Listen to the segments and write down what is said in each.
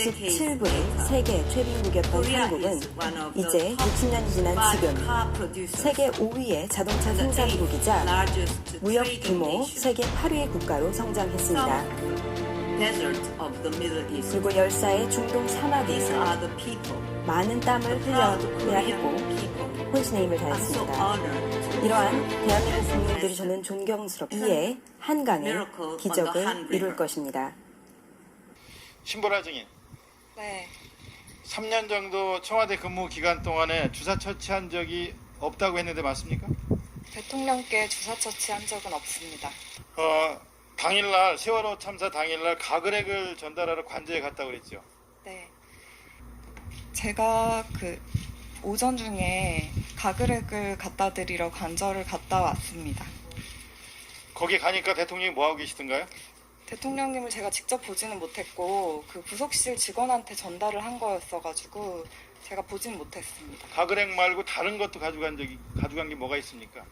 1967분 세계 최빈국이었던 한국은 이제 60년이 지난 지금 세계 5위의 자동차 생산국이자 무역 규모 세계 8위의 국가로 성장했습니다. 그리고 열사의 중동 사막에서 많은 땀을 흘려야 했고 혼신의 힘을 다했습니다. 이러한 대한민국 국민들이 저는 존경스럽기에 한강의 기적을 이룰 것입니다. 신보라 증인. 네. 3년 정도 청와대 근무 기간 동안에 주사 처치한 적이 없다고 했는데 맞습니까? 대통령께 주사 처치한 적은 없습니다. 당일날 세월호 참사 당일날 가그렉을 전달하러 관저에 갔다고 그랬죠? 네. 제가 오전 중에 가그렉을 갖다 드리러 관저를 갔다 왔습니다. 거기 가니까 대통령이 뭐하고 계시던가요? 대통령님을 제가 직접 보지는 못했고 부속실 직원한테 전달을 한 거였어가지고 제가 보진 못했습니다. 가그렉 말고 다른 것도 가져간 게 뭐가 있습니까?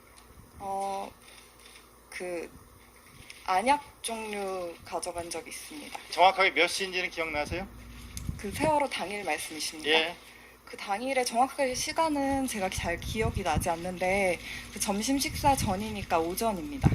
안약 종류 가져간 적이 있습니다. 정확하게 몇 시인지는 기억나세요? 세월호 당일 말씀이십니까? 예. 그 당일에 정확하게 시간은 제가 잘 기억이 나지 않는데 점심 식사 전이니까 오전입니다.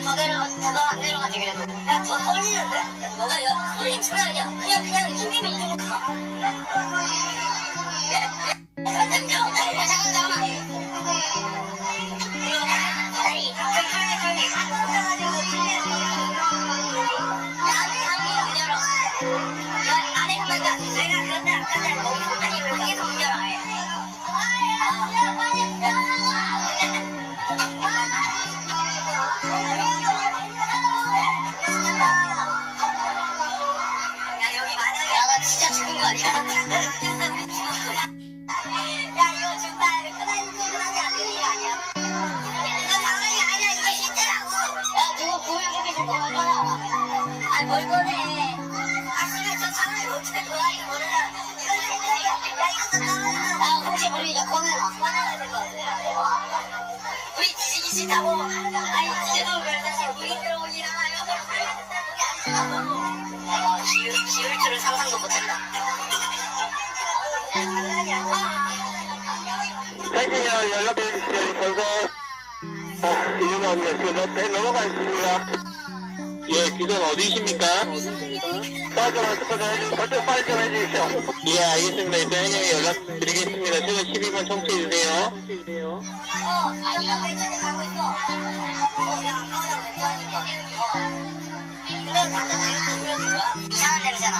더 내려가지고 그래도 더 떨리는데? 너가 떨린 줄 아냐? 그냥 힘이 밀리고 혹시 우리 이제 꺼내야 될 것 같아. 우리 뒤지기 싫다고. 아니, 지금 왜 다시 우리 들어오긴 하나요? 내가 지울 줄은 상상도 못했다. 사진이랑 연락해주시면 전서 이름 없는 그 옆에 넘어가 있습니다. 예, 지금 어디십니까? 빨리 좀 해주십시오. 예, 알겠습니다. 일단 회장님 연락드리겠습니다. 최근 12번 청취해주세요. 아니야, 회전이 가고 있어. 그냥 항상 회전하니까. 근데 방금 내가 불러준 거야? 이상한 냄새나.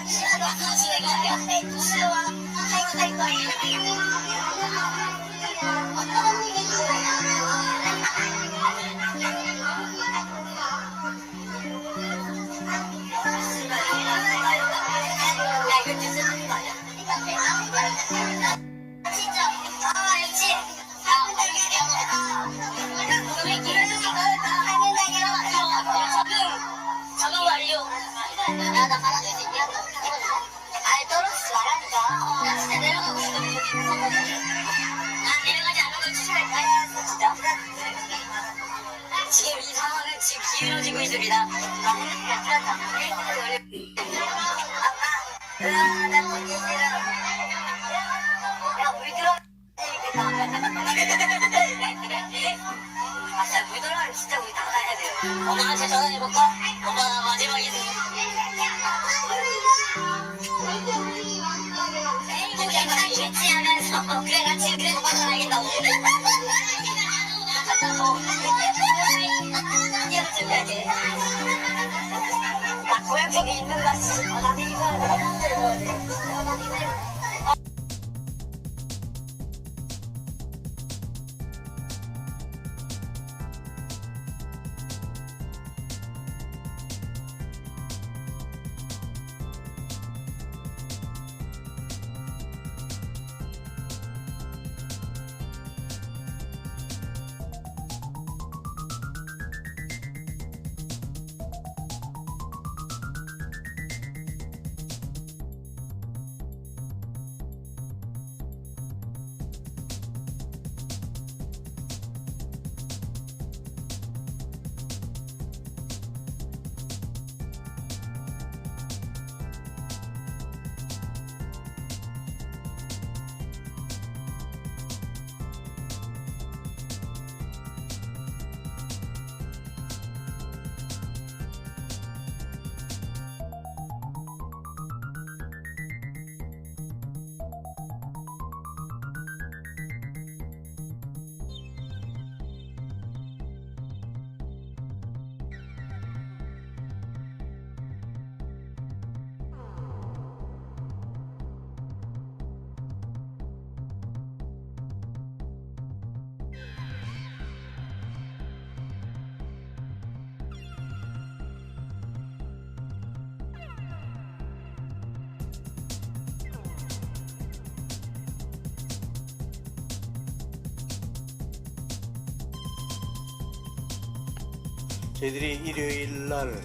싫어하는 지금 싫어와. 적응 완료. 야, 나 받아줄 수 있냐? 아니, 떨어지지 말라니까. 나 진짜 내려가고 싶어. 난 내려가지 않은 걸 추천할 거야, 진짜. 지금 이 상황은 지금 기울어지고 있습니다. 아빠, 나 보기 싫어. 야, 물 들어. 아, 진짜 물 들어가면 진짜 우리 나가야 돼요. 엄마한테 전화해볼까? 엄마 마지막에. 괜찮아, 유치하면서. 그래, 나 지금 그래도 받아야겠다고. 준비하지. 나 고향 속에 있는 거지. 나도 이거. 저희들이 일요일 날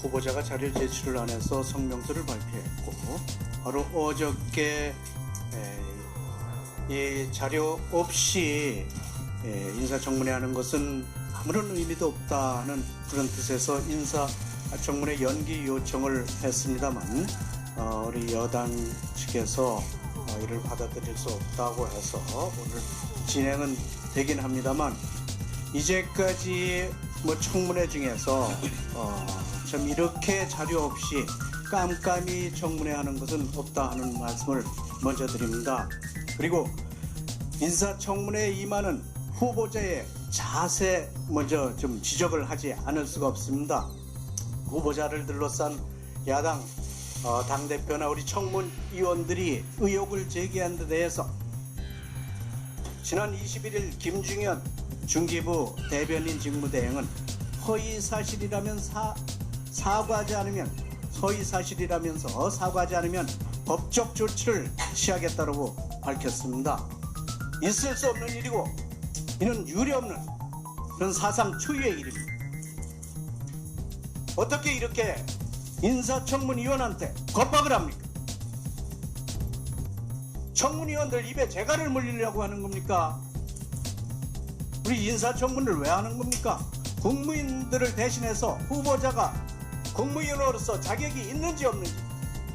후보자가 자료 제출을 안 해서 성명서를 발표했고, 바로 어저께 이 자료 없이 인사청문회 하는 것은 아무런 의미도 없다는 그런 뜻에서 인사청문회 연기 요청을 했습니다만, 우리 여당 측에서 이를 받아들일 수 없다고 해서 오늘 진행은 되긴 합니다만, 이제까지 청문회 중에서 참 이렇게 자료 없이 깜깜이 청문회 하는 것은 없다 하는 말씀을 먼저 드립니다. 그리고 인사청문회에 임하는 후보자의 자세 먼저 좀 지적을 하지 않을 수가 없습니다. 후보자를 둘러싼 야당 당대표나 우리 청문위원들이 의혹을 제기한 데 대해서 지난 21일 김중현 중기부 대변인 직무대행은 허위사실이라면 사과하지 않으면 허위사실이라면서 사과하지 않으면 법적 조치를 취하겠다고 밝혔습니다. 있을 수 없는 일이고 이는 유례없는 그런 사상 초유의 일입니다. 어떻게 이렇게 인사청문위원한테 겁박을 합니까? 청문위원들 입에 재갈을 물리려고 하는 겁니까? 우리 인사청문을 왜 하는 겁니까? 국민들을 대신해서 후보자가 국무위원으로서 자격이 있는지 없는지,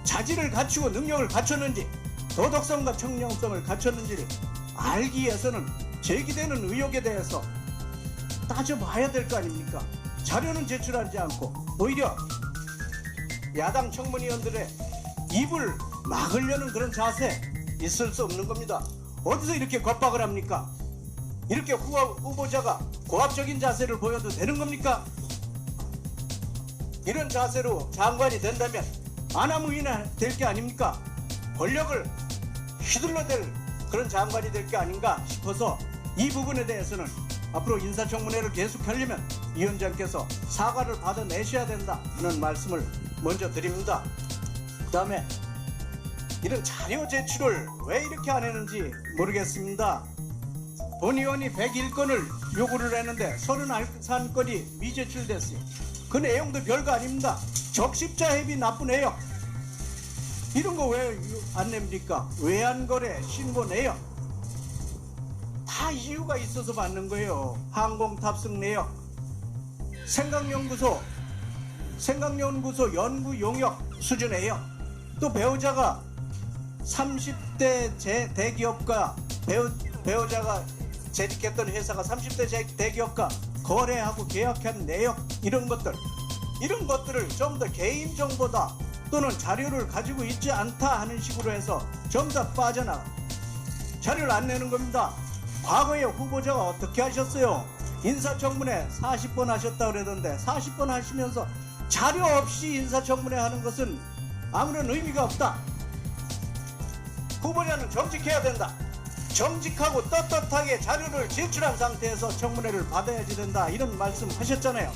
자질을 갖추고 능력을 갖췄는지, 도덕성과 청렴성을 갖췄는지를 알기 위해서는 제기되는 의혹에 대해서 따져봐야 될 거 아닙니까? 자료는 제출하지 않고 오히려 야당 청문위원들의 입을 막으려는 그런 자세 있을 수 없는 겁니다. 어디서 이렇게 겁박을 합니까? 이렇게 후보자가 고압적인 자세를 보여도 되는 겁니까? 이런 자세로 장관이 된다면 안하무인이 될 게 아닙니까? 권력을 휘둘러댈 그런 장관이 될 게 아닌가 싶어서 이 부분에 대해서는 앞으로 인사청문회를 계속하려면 위원장께서 사과를 받아내셔야 된다 하는 말씀을 먼저 드립니다. 그 다음에 이런 자료 제출을 왜 이렇게 안 했는지 모르겠습니다. 본 의원이 101건을 요구를 했는데 31건이 미제출됐어요. 그 내용도 별거 아닙니다. 적십자 협의 나쁜 내용, 이런 거 왜 안 냅니까? 외환거래 신고 내역 다 이유가 있어서 받는 거예요. 항공 탑승 내역, 생각연구소 연구 용역 수준 내역, 또 배우자가 30대 대기업과 배우자가 재직했던 회사가 30대 대기업과 거래하고 계약한 내역, 이런 것들을 좀 더 개인정보다 또는 자료를 가지고 있지 않다 하는 식으로 해서 좀 더 빠져나가 자료를 안 내는 겁니다. 과거에 후보자가 어떻게 하셨어요? 인사청문회 40번 하셨다 그러던데 40번 하시면서 자료 없이 인사청문회 하는 것은 아무런 의미가 없다. 후보자는 정직해야 된다. 정직하고 떳떳하게 자료를 제출한 상태에서 청문회를 받아야지 된다, 이런 말씀 하셨잖아요.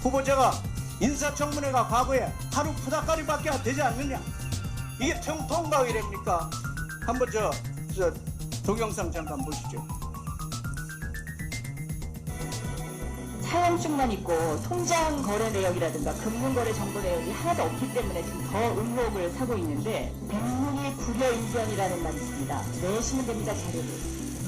후보자가 인사청문회가 과거에 하루 푸닥거리밖에 되지 않느냐, 이게 통과가 이랍니까? 한번 저 동영상 잠깐 보시죠. 사용증만 있고 통장 거래 내역이라든가 금융거래 정보 내역이 하나도 없기 때문에 지금 더 의혹을 사고 있는데, 백문이 불여일견이라는 말이 있습니다. 내시면 됩니다, 자료를.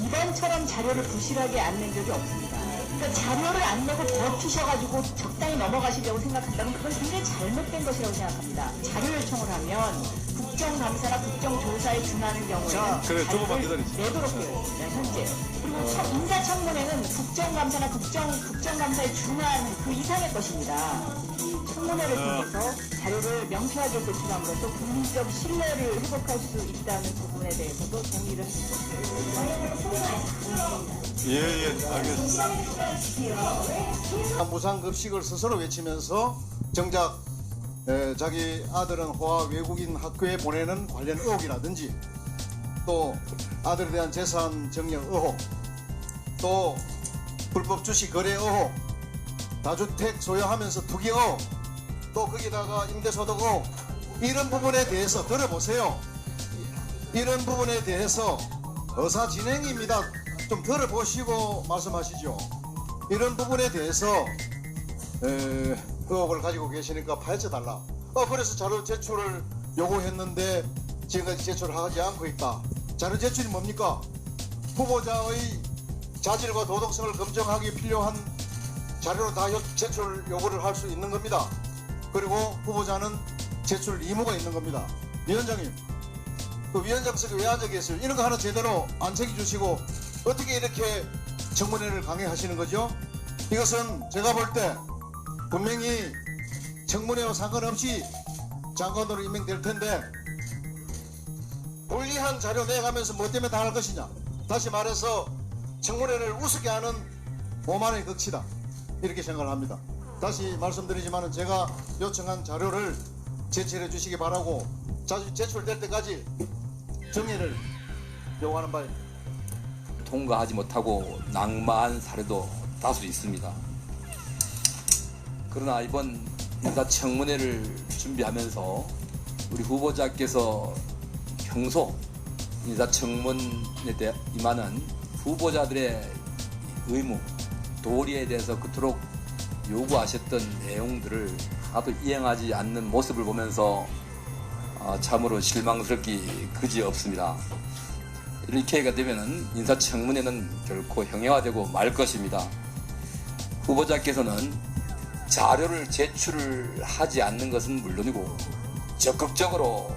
이번처럼 자료를 부실하게 안 낸 적이 없습니다. 그러니까 자료를 안 내고 버티셔가지고 적당히 넘어가시려고 생각한다면 그건 굉장히 잘못된 것이라고 생각합니다. 자료 요청을 하면 국정감사나 국정조사에 준하는 경우에는 자료를 내도록 되어 있습니다, 현재. 그리고 인사청문회는 국정감사나 국정감사에 준하는 그 이상의 것입니다. 이 청문회를 통해서 자료를 명쾌하게 제출함으로써 국민적 신뢰를 회복할 수 있다는 부분에 대해서도 동의를 했습니다. 알겠습니다. 무상급식을 스스로 외치면서 정작 자기 아들은 호화 외국인 학교에 보내는 관련 의혹이라든지, 또 아들에 대한 재산 증여 의혹, 또 불법 주식 거래 의혹, 다주택 소유하면서 투기 의혹, 또 거기다가 임대소득 의혹, 이런 부분에 대해서 들어보세요. 이런 부분에 대해서 의사 진행입니다. 좀 들어보시고 말씀하시죠. 이런 부분에 대해서 의혹을 가지고 계시니까 파헤쳐달라. 그래서 자료 제출을 요구했는데 지금까지 제출하지 않고 있다. 자료 제출이 뭡니까? 후보자의 자질과 도덕성을 검증하기 필요한 자료로 다 제출 요구를 할 수 있는 겁니다. 그리고 후보자는 제출 의무가 있는 겁니다. 위원장님, 그 위원장석에 왜 앉아 계세요? 이런 거 하나 제대로 안 챙겨주시고 어떻게 이렇게 청문회를 강행하시는 거죠? 이것은 제가 볼 때 분명히 청문회와 상관없이 장관으로 임명될 텐데, 불리한 자료 내가면서 뭐 때문에 당할 것이냐. 다시 말해서 청문회를 우습게 하는 오만의 극치다, 이렇게 생각을 합니다. 다시 말씀드리지만 제가 요청한 자료를 제출해 주시기 바라고, 제출될 때까지 정리를 요구하는 바입니다. 통과하지 못하고 낙마한 사례도 다수 있습니다. 그러나 이번 인사청문회를 준비하면서 우리 후보자께서 평소 인사청문회에 임하는 후보자들의 의무, 도리에 대해서 그토록 요구하셨던 내용들을 하나도 이행하지 않는 모습을 보면서 참으로 실망스럽기 그지없습니다. 이렇게가 되면은 인사청문회는 결코 형해화되고 말 것입니다. 후보자께서는 자료를 제출을 하지 않는 것은 물론이고 적극적으로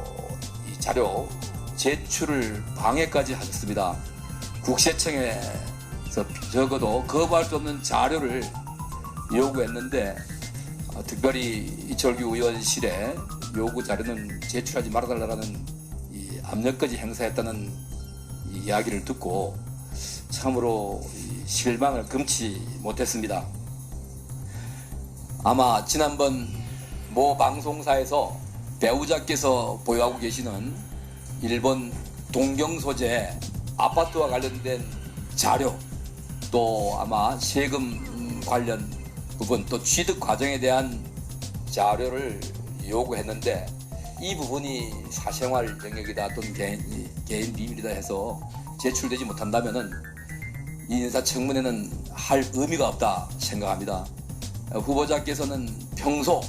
이 자료 제출을 방해까지 하셨습니다. 국세청에서 적어도 거부할 수 없는 자료를 요구했는데 특별히 이철규 의원실에 요구 자료는 제출하지 말아달라는 이 압력까지 행사했다는 이 이야기를 듣고 참으로 실망을 금치 못했습니다. 아마 지난번 모 방송사에서 배우자께서 보유하고 계시는 일본 동경 소재 아파트와 관련된 자료, 또 아마 세금 관련 부분, 또 취득 과정에 대한 자료를 요구했는데 이 부분이 사생활 영역이다 또는 개인 비밀이다 해서 제출되지 못한다면은 이 인사청문회는 할 의미가 없다 생각합니다. 후보자께서는 평소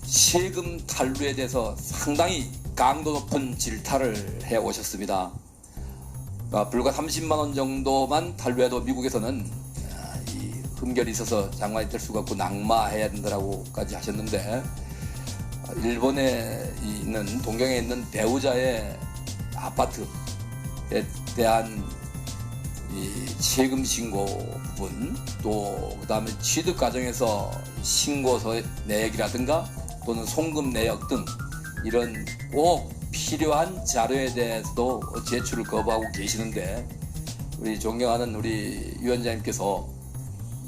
세금 탈루에 대해서 상당히 강도 높은 질타를 해 오셨습니다. 불과 30만 원 정도만 탈루해도 미국에서는 이 흠결이 있어서 장관이 될 수가 없고 낙마해야 된다라고까지 하셨는데 일본에 있는 동경에 있는 배우자의 아파트에 대한 이 세금 신고 부분, 또 그다음에 취득 과정에서 신고서 내역이라든가 또는 송금 내역 등 이런 꼭 필요한 자료에 대해서도 제출을 거부하고 계시는데 우리 존경하는 우리 위원장님께서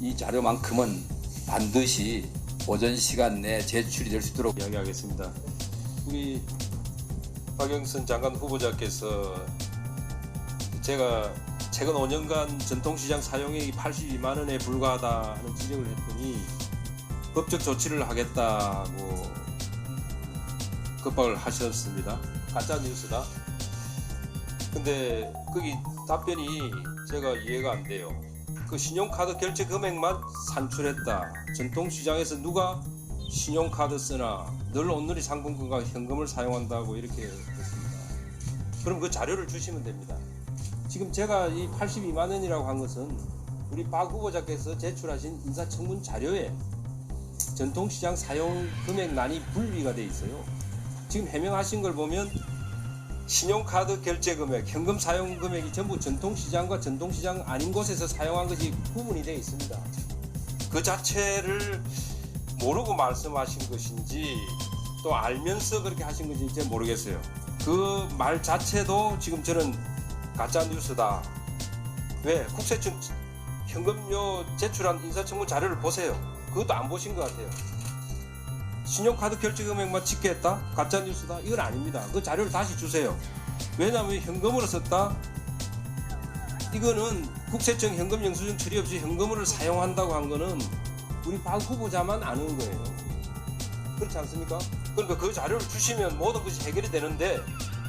이 자료만큼은 반드시 오전 시간 내에 제출이 될 수 있도록 이야기하겠습니다. 우리 박영선 장관 후보자께서 제가 최근 5년간 전통시장 사용액이 82만 원에 불과하다 하는 지적을 했더니 법적 조치를 하겠다고 급박을 하셨습니다. 가짜 뉴스다. 근데 거기 답변이 제가 이해가 안 돼요. 그 신용카드 결제 금액만 산출했다. 전통시장에서 누가 신용카드 쓰나 늘 온누리 상품권과 현금을 사용한다고 이렇게 했습니다. 그럼 그 자료를 주시면 됩니다. 지금 제가 이 82만 원이라고 한 것은 우리 박 후보자께서 제출하신 인사청문 자료에 전통시장 사용 금액란이 분리가 돼 있어요. 지금 해명하신 걸 보면 신용카드 결제 금액, 현금 사용 금액이 전부 전통시장과 전통시장 아닌 곳에서 사용한 것이 구분이 되어 있습니다. 그 자체를 모르고 말씀하신 것인지 또 알면서 그렇게 하신 건지 잘 모르겠어요. 그 말 자체도 지금 저는 가짜 뉴스다. 왜? 국세청 현금료 제출한 인사청문 자료를 보세요. 그것도 안 보신 것 같아요. 신용카드 결제 금액만 집계했다? 가짜 뉴스다? 이건 아닙니다. 그 자료를 다시 주세요. 왜냐하면 현금으로 썼다? 이거는 국세청 현금 영수증 처리 없이 현금으로 사용한다고 한 거는 우리 박 후보자만 아는 거예요. 그렇지 않습니까? 그러니까 그 자료를 주시면 모든 것이 해결이 되는데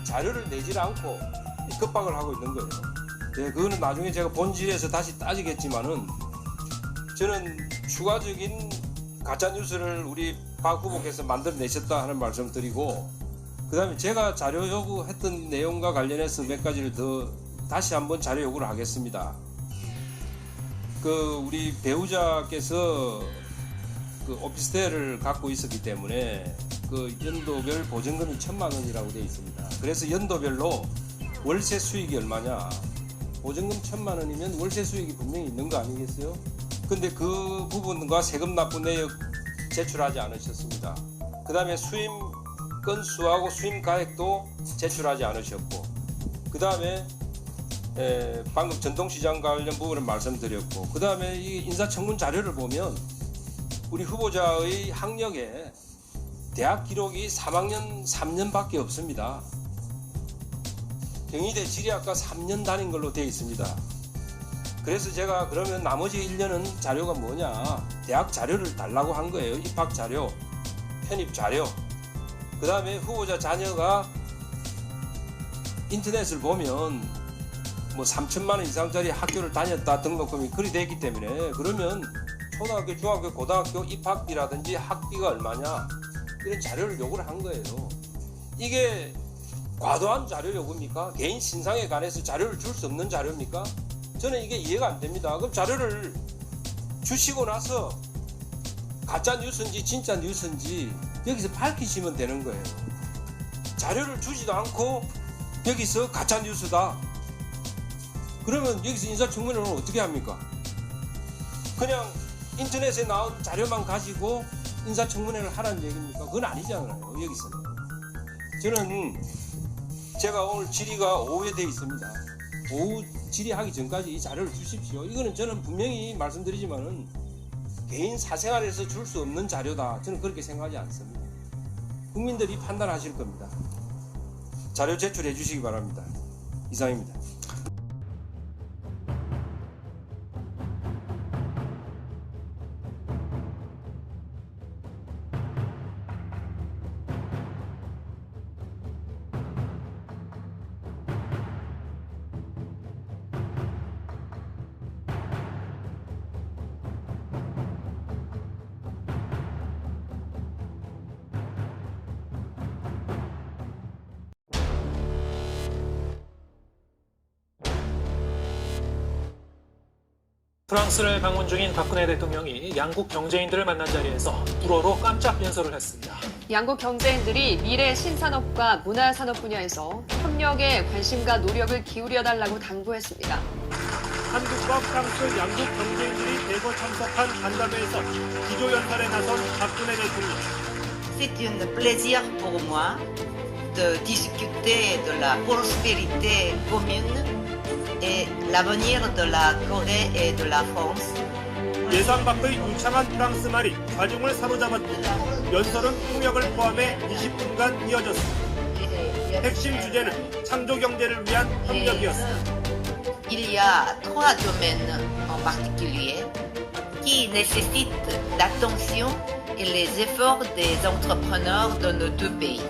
자료를 내질 않고 급박을 하고 있는 거예요. 네, 그거는 나중에 제가 본질에서 다시 따지겠지만은 저는 추가적인 가짜뉴스를 우리 박 후보께서 만들어내셨다 하는 말씀 드리고, 그 다음에 제가 자료 요구했던 내용과 관련해서 몇 가지를 더 다시 한번 자료 요구를 하겠습니다. 우리 배우자께서 오피스텔을 갖고 있었기 때문에 연도별 보증금이 1,000만 원이라고 되어 있습니다. 그래서 연도별로 월세 수익이 얼마냐, 보증금 1,000만 원이면 월세 수익이 분명히 있는 거 아니겠어요? 근데 그 부분과 세금 납부 내역 제출하지 않으셨습니다. 그 다음에 수임 건수하고 수임 가액도 제출하지 않으셨고, 그 다음에 방금 전통시장 관련 부분을 말씀드렸고, 그 다음에 이 인사청문 자료를 보면 우리 후보자의 학력에 대학 기록이 3학년 3년밖에 없습니다. 경희대 지리학과 3년 다닌 걸로 되어 있습니다. 그래서 제가 그러면 나머지 1년은 자료가 뭐냐, 대학 자료를 달라고 한 거예요. 입학 자료, 편입 자료. 그 다음에 후보자 자녀가 인터넷을 보면 뭐 3천만 원 이상짜리 학교를 다녔다 등록금이 그리 되어 있기 때문에, 그러면 초등학교, 중학교, 고등학교 입학비라든지 학비가 얼마냐, 이런 자료를 요구를 한 거예요. 이게 과도한 자료 요구입니까? 개인 신상에 관해서 자료를 줄 수 없는 자료입니까? 저는 이게 이해가 안 됩니다. 그럼 자료를 주시고 나서 가짜 뉴스인지 진짜 뉴스인지 여기서 밝히시면 되는 거예요. 자료를 주지도 않고 여기서 가짜 뉴스다. 그러면 여기서 인사청문회는 어떻게 합니까? 그냥 인터넷에 나온 자료만 가지고 인사청문회를 하라는 얘기입니까? 그건 아니잖아요. 여기서는. 저는 제가 오늘 질의가 오후에 돼 있습니다. 오후 질의하기 전까지 이 자료를 주십시오. 이거는 저는 분명히 말씀드리지만은 개인 사생활에서 줄 수 없는 자료다. 저는 그렇게 생각하지 않습니다. 국민들이 판단하실 겁니다. 자료 제출해 주시기 바랍니다. 이상입니다. 프랑스를 방문 중인 박근혜 대통령이 양국 경제인들을 만난 자리에서 불어로 깜짝 연설을 했습니다. 양국 경제인들이 미래 신산업과 문화산업 분야에서 협력에 관심과 노력을 기울여달라고 당부했습니다. 한국과 프랑스 양국 경제인들이 대거 참석한 간담회에서 기조연설에 나선 박근혜 대통령. C'est un plaisir pour moi de discuter de la prospérité commune et l'avenir de la Corée et de la France. 예상 밖의 유창한 프랑스 말이 관용을 사로잡았고 연설은 통역을 포함해 20분간 이어졌습니다. 핵심 주제는 창조 경제를 위한 협력이었습니다. Il y a trois domaines en particulier qui nécessitent l'attention et les efforts des entrepreneurs de nos deux pays.